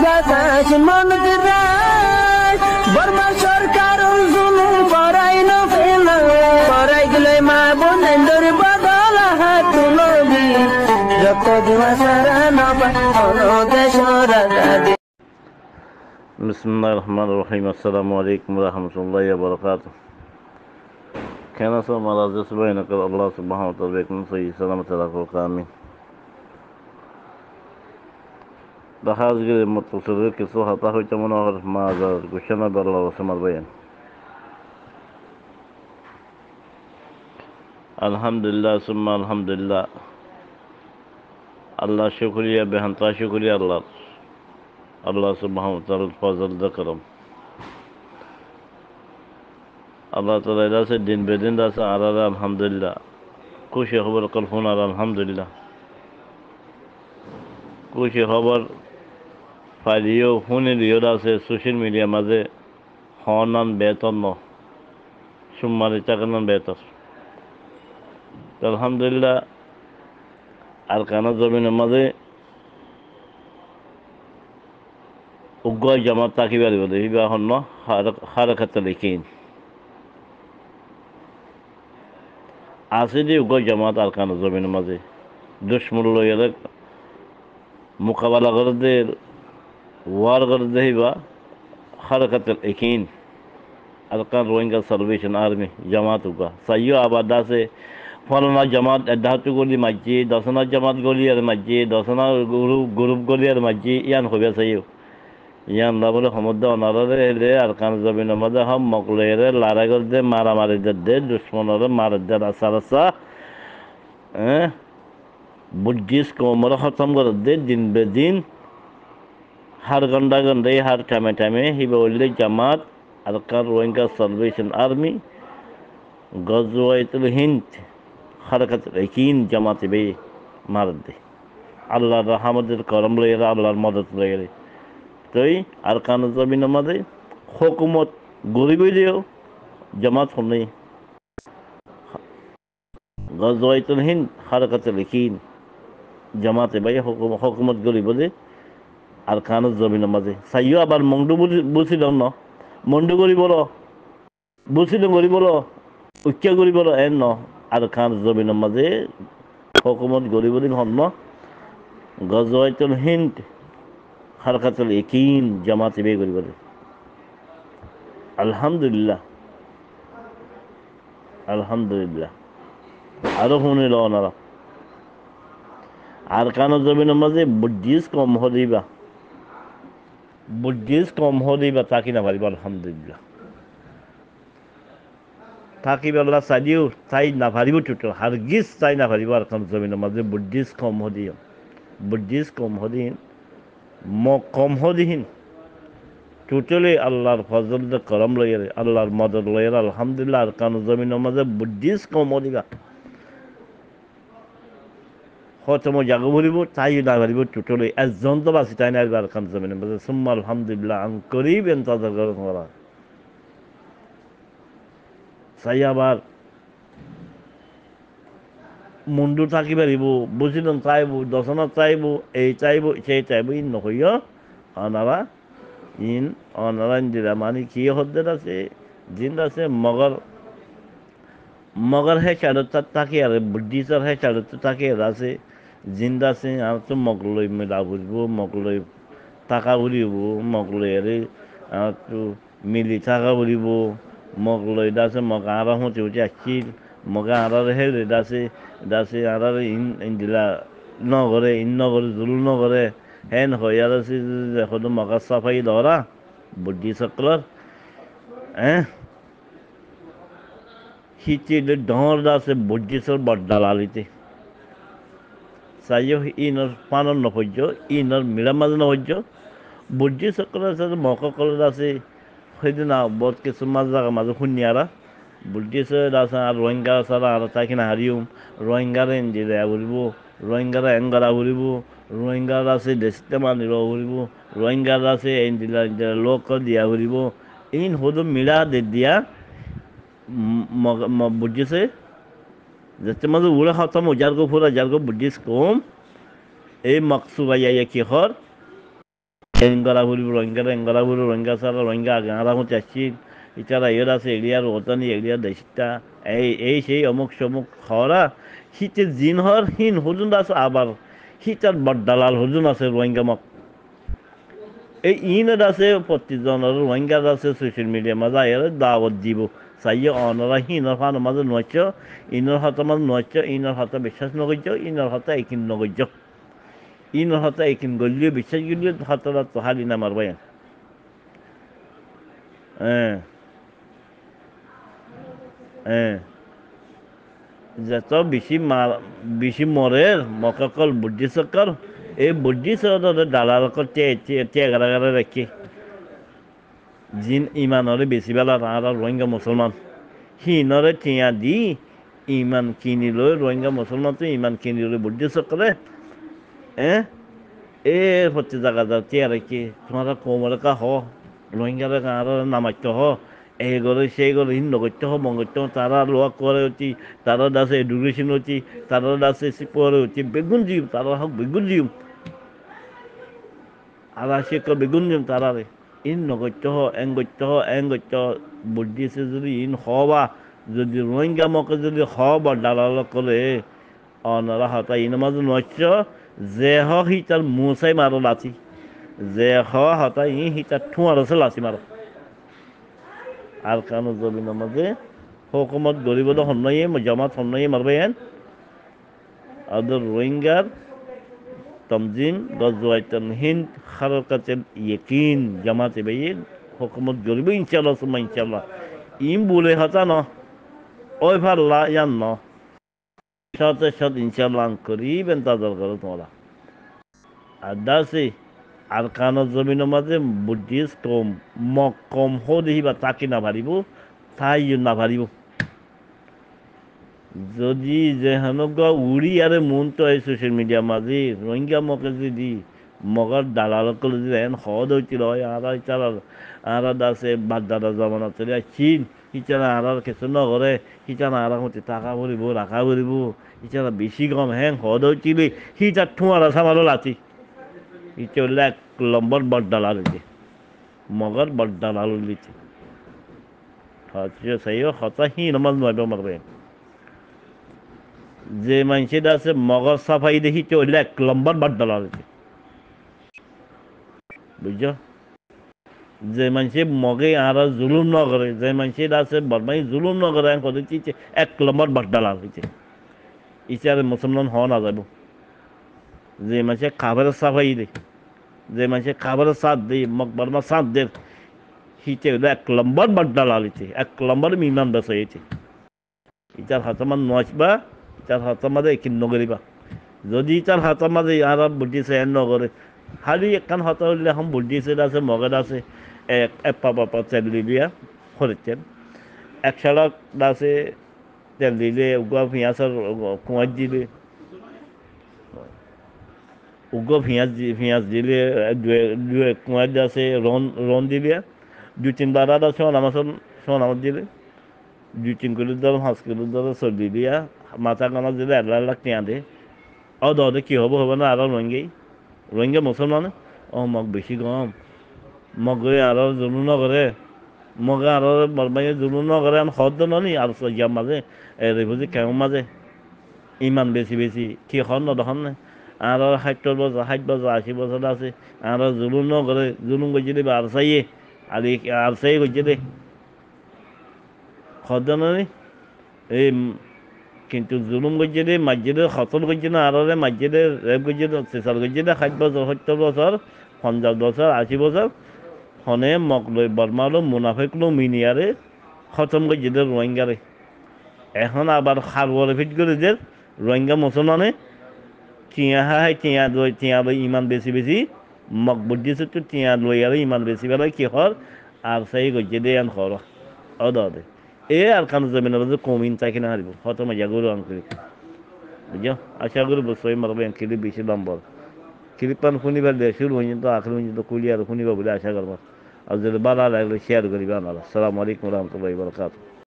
বাতাস মনত রায় বর্মা সরকার জুলুম করাই না ফেলা করাই গেলে মা বোনের বদল হাত তুলবি যত দিবা সারা না পালো দেশ রাজা। বিসমিল্লাহির রহমানির রহিম। আসসালামু আলাইকুম ওয়া রাহমাতুল্লাহি ওয়া বারাকাতুহু। কেন আছো মারা যেসব বাইনাকাল আল্লাহ সুবহানাহু ওয়া তাআলা বেকুম সহি সালামত রাখো আমিন। দেখা আজকে মুতসিলের কিছু হাতা হইতে মনে হয় মাজার ঘোষণা আল্লাহ রসমার বয়ান। আলহামদুলিল্লাহ সুম্মা আলহামদুলিল্লাহ। আল্লাহ শুকরিয়া বেহান্তা শুকরিয়া আল্লাহ সুবহানাহু ওয়া তাআলার ফজল দা করম। আল্লাহ তাআলা আছে দিন বেদিন আছে আর আলহামদুলিল্লাহ খুশি খবর কল্পনা আলহামদুলিল্লাহ খুশি খবর ফাইলিও শুনি দিও আছে সোশ্যাল মিডিয়ার মাঝে হনান বেতন ন সুম্মারি চাকানান বেতন আলহামদুলিল্লাহ। আর কানা জমিনের মাঝে উগ্র জামাত তাকি পারিব দেখিবা হন্য হারাকাতে লিখিন আছে যে উগ্র জামাত আর কানা জমিনের মাঝে দুশ্মূল্য মোকাবেলা করে দে ওয়ার করে দেখিবা হারাকাতে লিখিন আলকান রোহিঙ্গা সালভেশন আর্মি জামাত উগা সাইও আবাদ আছে ফলনা জামাত এদাহতু গলি মাঝি দশনা জামাত গলি আর মাঝি দশনা গ্রুপ গলি আর মাঝি ইয়ান হবে সাইও ইয়ান না বলে সমুদ্র অনারে এলে আর কান জমিনের মধ্যে হম মকলেরে লড়াই করে দে মারামারি দে দুশ্মনরে মার দে রাসা বুদ্ধিস্ট কোমর খতম করে দে দিন বে দিন হার গন্ডা গন্ডাই হার টাইমে টাইমে হিবে বললে জামাত আলকান রোহিঙ্গা সালভেশন আর্মি গজওয়াইতুল হিন্দ হারকাত একিন জামাতে বে মার দে আল্লাহর রহমতের করম লইরা আল্লাহর মদত লইরে তই আর কান জমিন আমাদের হুকুমত গরিব দিও জামাত হনে গজওয়াইতুল হিন্দ হারকাত একিন জামাতে বে হুকুমত গরিব দে আর কান জমিন মাঝে সাইও আবার মন্ডু বুঝিল ন মন্ডু গরিব বুঝিল গরিব উচ্চা গরিব এন ন আর খান জমিনের মাঝে হুকুমত গরিব দিন হন ন গজওয়াইতুল হিন্দ হারকাতুল ইকিন জামাতে বে গরিব আলহামদুলিল্লাহ আলহামদুলিল্লাহ। আরো শুনিল ওনারা আর কান জমিনের মাঝে বুদ্ধিস্ট কম হদিবা তাকি না পারিব আলহামদুলিল্লাহ থাকি বেলা চাইও চাই নাভারিব টোটেল হারগিজ চাই নাভারিব আর কান জমিনের মাঝে বুদ্ধিস্ট কম হদিন কম হদিহীন টোটালি আল্লাহর ফজল করম লইয়ারে আল্লাহর মদত লইয়ারে আলহামদুলিল্লাহ আর কান জমিনের মাঝে বুদ্ধিস্ট কম হদিবা হতম জাগো ভরিব তাই না ভারিব টোটালি একজন তো বাঁচি তাই না আর কান জমিনের মাঝে সুম্মা আলহামদুলিল্লাহ আং করিব এন্তাজার করা চাই আবার মুন্ডু থাকি পারিব বুঝিলেন চাইব দশনা চাইব এই চাইব সেই চাইব ইন নহইও অনারা ইন্দিরা মানে কি হদ্দের আছে জিন্দ আছে মগর হে চারতার থাকি আর বুদ্ধিসার হে চারতার থাকি আছে জিন্দ আছে আর তো মগলই মেলা ঘুরব মগলই টাকা ঘুরিব মগলই আরে আর তো মিলি টাকা ঘুরিব মগলই দাসে মগা আরা হতে আসছিল মগা আরার হে দাসে আরার ইন্দিলা নগরে জুলু নগরে হেন হয়ে আর এখন মগা সাফাই ধরা বুদ্ধি চক্রর হিচি ডর আছে বুদ্ধিসর বড্ডালালিতে চাইও ইনর পানর নপর্য ইনর মিলা মাঝে নপর্য বুদ্ধি চক্র আছে মককলের আছে সেইদিনা বহুত কিছু মাঝে শুনিয়ারা বুদ্ধিসর আছে আর রোহিঙ্গা ছাড়া আর তাকে না হারিম রোহিঙ্গারে ইন্দিরা ঘুরিব রোহিঙ্গারা এঙ্গারা ঘুরিব রোহিঙ্গার আছে দেশতে মানিব ঘুরিব রোহিঙ্গার আছে ইন্দিরা লোক দিয়া ঘুরিব ইন হদু মিলা দিয়া বুদ্ধিছে যেতে মাঝে উড়ে খাতাম যারগো বুদ্ধিস কম এই মকসুবা কিহর এঙ্গরা ফুরিব রোহিঙ্গা এঙ্গরা ফুরিব রোহিঙ্গা সারা রোহিঙ্গা আগে আরা হতে আসছি ইতারা এর আছে এরিয়ার ওতানি এরিয়ার দেশটা এই সেই অমুক সমুক হরা শীতের জিন হর হিন হুজুন আছে আবার শীতের বড্ডালাল হুজুন আছে রোহিঙ্গা মক এই ইনের আছে প্রতিজনের রোহিঙ্গার আছে সোশ্যাল মিডিয়া মাঝে এর দাওয়াত দিব চাইয়ে অনরা হিনের ফান মাঝে নচ ইনের হাতে মাঝে নচ ইনের হাতে বিশ্বাস নগর্য ইনের হাতে একিন নগর্য ইনের হাতে একিন গলিয়ে বিশ্বাস গলিয়ে হাতে তো হালি না মারবাই হ্যাঁ হ্যাঁ যত বেশি মরে মকাকল বুদ্ধি চক্কর এই বুদ্ধি চক্কর দালালকর টেগারা রাখি জিন ইমানরে বেশি বেলা আর রোহিঙ্গা মুসলমান হিনরে টিয়া দি ইমান কিনি লৈ রোহিঙ্গা মুসলমান তো ইমান কিনি লৈ বুদ্ধি চক্করে এ হচ্ছে জায়গা যা টিয়া রাখি তোমার কোমরে কা হ রোহিঙ্গারে আর নামাইতে হ এই করে সেই করে হিন্দ করতে হোক মঙ্গলতে হোক তারা লোয়া করে হচ্ছি তারা দাসে এডুকেশন হচ্ছি তারা দাসে পরে হচ্ছে বেগুন জিম তারা হোক বেগুন জিম আর সে বেগুন জিম তারা রে ইন নগত্য হোক এং করতে বুদ্ধিছে যদি ইন হবা যদি রোহিঙ্গা মকে যদি হবা দালাল করে অনারা হতা ইন মাঝে নচ্য যে হি তার মুসাই মারো লাচি যে হতা হি তার ঠুয়ার আছে লাচি মারো আর কানো জমিনের মাঝে হুকুমত গরিবদ হন্নয়ে জামাত হন্নয়ে মারবেন আদর রোহিঙ্গার তমজিম গজওয়াইতান হিন্দ খারকাতের ইয়েকিন জামাতে বেয়ে হুকুমত গরিব ইনশাআল্লাহ সুমা ইনশাআল্লাহ ইম বলে হাতা ন ওই ফাল্লা ইয়ান ন সাথে সাথে ইনশাআল্লাহ করিবেন তাদের করো তোমরা আর দাসে আর কানো জমিনের মাঝে বুদ্ধিস কম হো দেখিবা তাকে না ভারিব তাই না ভারিব যদি যেহেনকা উড়ি আরে মন তো এই সোশ্যাল মিডিয়া মাঝে রোহিঙ্গা মকে যদি মগর দালালক যদি এন হদ হইছিল হয় আর দাসে বাগদাদা জমানা চলে চীন ইচারা আর কিছু নগরে ইচারা আর মতে টাকা ভরিব রাখা ভরিব ইচারা বেশি কম হ্যাং হদ হইছিল সিটার ঠুয়ারা সামালো লাচি ইচলে এক লম্বর বড্ডালাল হইছে মগর বড্ডালাল হইছে হচ্ছে সেই হতা হি নমাজ নয় মারবে যে মানুষের আছে মগর সাফাই দেখি চলে এক লম্বর বড্ডালাল হইছে বুঝছ যে মানুষে মগে আর জুলুম ন করে যে মানুষের আছে বদমাই জুলুম ন করে এক লম্বর বড্ডালাল হইছে ইচারে মুসলমান হওয়া না যাব যে মানুষে খাবারের সাফাই দে যে মানুষে খাবারের সাথ দেয় মকবরমা সাথ দে হিচে এক লম্বর বড্ডালাল হইছে এক লম্বর মিমান বেস হয়েছে ইটার হাতমান নচবা ইটার হাতমাদে একিন নগরিবা যদি ইটার হাতমাদে আর বুদ্ধিছে এন নগরে খালি একখান হাত হইলে এখন বুদ্ধিছে আছে মগের আছে এক পাপা তেল দিলিয়া খরিতেন এক সালক আছে তেল দিলে উগা পিঁয়াজের কুঁয়ার দিলে উগো পিঁয়াজ দিলে কুঁয়ার আছে রন দিলে 2-3 বার আছে সোনামাত দিলে 2-3 কিলো দর 5 কিলো দর সর্দি দিয়া মাথা কানা দিলে 1 লাখ টিয়া দে দে কি হবো না আর রোহিঙ্গা মুসলমান মগ বেশি গম মগে আর জুলু নকৰে মগে আৰ বৰমাইয়ে জুলু নকৰে সদ নি আর ইয়ার মাঝে রেফুজি কেমন মাঝে ইমান বেশি কি হন নদখন নাই আর 70 বছর 80 বছর আছে আর জুলুম নকৰে জুলুম করছে দে আর চাইয়ে আর চাই করছে দে সদ নি এই কিন্তু জুলুম করছে দে মসজিদে খতল করছে না আর মসজিদে রেপ করছে চেষ্টার করছে দে 60 বছর 70 বছর 50 বছর 80 বছর হনে মকলই বর্মালো মুনাফেকলো মিনিয়ারে খতম করছে দে রোহিঙ্গারে এখন আবার খারবরে ফিট করে দে রোহিঙ্গা মুসলমানে টিয়া লই ইমান বেশি মক বুদ্ধিছে তো টিয়া লই আর ইমান বেশি বেলায় কি হর আর সেই করছে দে আন খর দে আর কানো জমিনের মধ্যে কমিন তাই কিনা হারিব হত মজা গরু আঙ্কুরি বুঝছো আশা করি বসই মারবে কিলি বেশি নম্বর কিলিপান শুনিবার দে শুরু পর্যন্ত আখরি পর্যন্ত কুলি আর শুনিব বলে আশা করবো আর যদি ভালো লাগলে শেয়ার করিবা আসসালামু আলাইকুম রহমতুল্লাহি ওয়া বারাকাতুহু